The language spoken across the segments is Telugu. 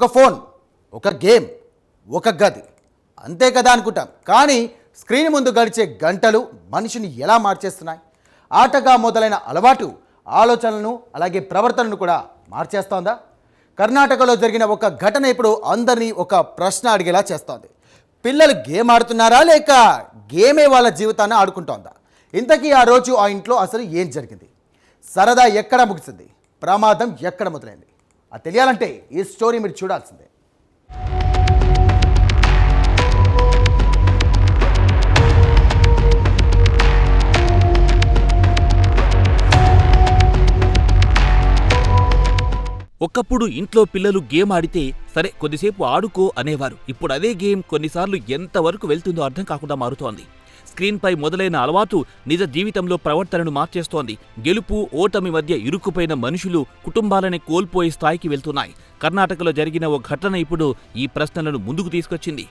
ఒక ఫోన్, ఒక గేమ్, ఒక గది, అంతే కదా అనుకుంటాం. కానీ స్క్రీన్ ముందు గడిచే గంటలు మనిషిని ఎలా మార్చేస్తున్నాయి? ఆటగా మొదలైన అలవాటు ఆలోచనలను అలాగే ప్రవర్తనను కూడా మార్చేస్తోందా? కర్ణాటకలో జరిగిన ఒక ఘటన ఇప్పుడు అందరినీ ఒక ప్రశ్న అడిగేలా చేస్తోంది. పిల్లలు గేమ్ ఆడుతున్నారా లేక గేమే వాళ్ళ జీవితాన్ని ఆడుకుంటోందా? ఇంతకీ ఆ రోజు ఆ ఇంట్లో అసలు ఏం జరిగింది? సరదా ఎక్కడ ముగిసింది? ప్రమాదం ఎక్కడ మొదలైంది? అది తెలియాలంటే ఈ స్టోరీ మీరు చూడాల్సిందే. ఒకప్పుడు ఇంట్లో పిల్లలు గేమ్ ఆడితే సరే కొద్దిసేపు ఆడుకో అనేవారు. ఇప్పుడు అదే గేమ్ కొన్నిసార్లు ఎంతవరకు వెళ్తుందో అర్థం కాకుండా మారుతోంది. స్క్రీన్పై మొదలైన అలవాటు నిజ జీవితంలో ప్రవర్తనను మార్చేస్తోంది. గెలుపు ఓటమి మధ్య ఇరుక్కుపోయిన మనుషులు కుటుంబాలని కోల్పోయే స్థాయికి వెళ్తున్నాయి. కర్ణాటకలో జరిగిన ఓ ఘటన ఇప్పుడు ఈ ప్రశ్నలను ముందుకు తీసుకొచ్చింది.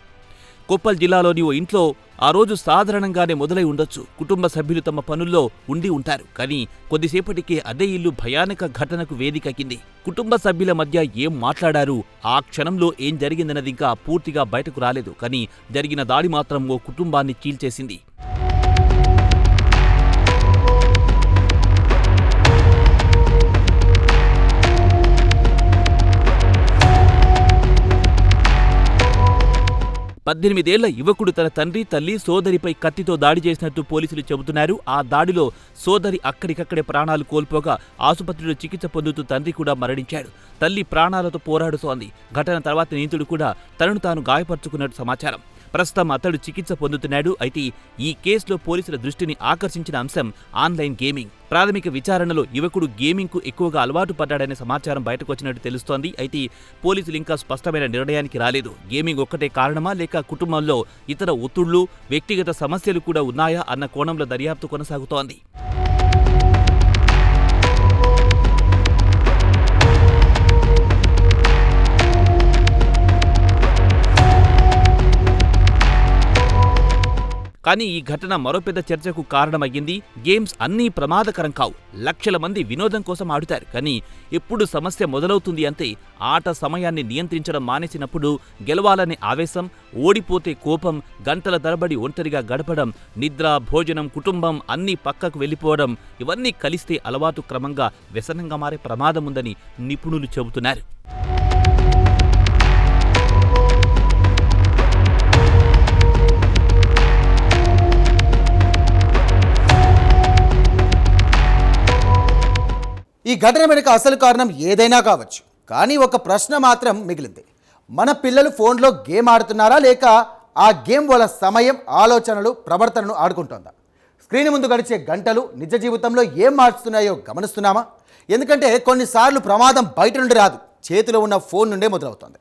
కొప్పల్ జిల్లాలోని ఓ ఇంట్లో ఆ రోజు సాధారణంగానే మొదలై ఉండొచ్చు. కుటుంబ సభ్యులు తమ పనుల్లో ఉండి ఉంటారు. కానీ కొద్దిసేపటికే అదే ఇల్లు భయానక ఘటనకు వేదికకింది. కుటుంబ సభ్యుల మధ్య ఏం మాట్లాడారు, ఆ క్షణంలో ఏం జరిగిందన్నది ఇంకా పూర్తిగా బయటకు రాలేదు. కానీ జరిగిన దాడి మాత్రం ఓ కుటుంబాన్ని చీల్చేసింది. పద్దెనిమిదేళ్ల యువకుడు తన తండ్రి, తల్లి, సోదరిపై కత్తితో దాడి చేసినట్టు పోలీసులు చెబుతున్నారు. ఆ దాడిలో సోదరి అక్కడికక్కడే ప్రాణాలు కోల్పోగా ఆసుపత్రిలో చికిత్స పొందుతూ తండ్రి కూడా మరణించాడు. తల్లి ప్రాణాలతో పోరాడుతోంది. ఘటన తర్వాత నిందితుడు కూడా తనను తాను గాయపరుచుకున్నట్టు సమాచారం. ప్రస్తుతం అతడు చికిత్స పొందుతున్నాడు. అయితే ఈ కేసులో పోలీసుల దృష్టిని ఆకర్షించిన అంశం ఆన్లైన్ గేమింగ్. ప్రాథమిక విచారణలో యువకుడు గేమింగ్కు ఎక్కువగా అలవాటు పడ్డాడనే సమాచారం బయటకొచ్చినట్టు తెలుస్తోంది. అయితే పోలీసులు ఇంకా స్పష్టమైన నిర్ణయానికి రాలేదు. గేమింగ్ ఒక్కటే కారణమా లేక కుటుంబంలో ఇతర ఒత్తిళ్లు, వ్యక్తిగత సమస్యలు కూడా ఉన్నాయా అన్న కోణంలో దర్యాప్తు కొనసాగుతోంది. కానీ ఈ ఘటన మరో పెద్ద చర్చకు కారణమయ్యింది. గేమ్స్ అన్నీ ప్రమాదకరం కావు. లక్షల మంది వినోదం కోసం ఆడుతారు. కానీ ఎప్పుడు సమస్య మొదలవుతుంది అంటే ఆట సమయాన్ని నియంత్రించడం మానేసినప్పుడు, గెలవాలనే ఆవేశం, ఓడిపోతే కోపం, గంటల తరబడి ఒంటరిగా గడపడం, నిద్ర, భోజనం, కుటుంబం అన్నీ పక్కకు వెళ్ళిపోవడం, ఇవన్నీ కలిస్తే అలవాటు క్రమంగా వ్యసనంగా మారే ప్రమాదం ఉందని నిపుణులు చెబుతున్నారు. ఈ ఘటన వెనుక అసలు కారణం ఏదైనా కావచ్చు. కానీ ఒక ప్రశ్న మాత్రం మిగిలింది. మన పిల్లలు ఫోన్లో గేమ్ ఆడుతున్నారా లేక ఆ గేమ్ వాళ్ళ సమయం, ఆలోచనలు, ప్రవర్తనను ఆడుకుంటోందా? స్క్రీన్ ముందు గడిచే గంటలు నిజ జీవితంలో ఏం మార్చుతున్నాయో గమనిస్తున్నామా? ఎందుకంటే కొన్నిసార్లు ప్రమాదం బయట నుండి రాదు, చేతిలో ఉన్న ఫోన్ నుండే మొదలవుతుంది.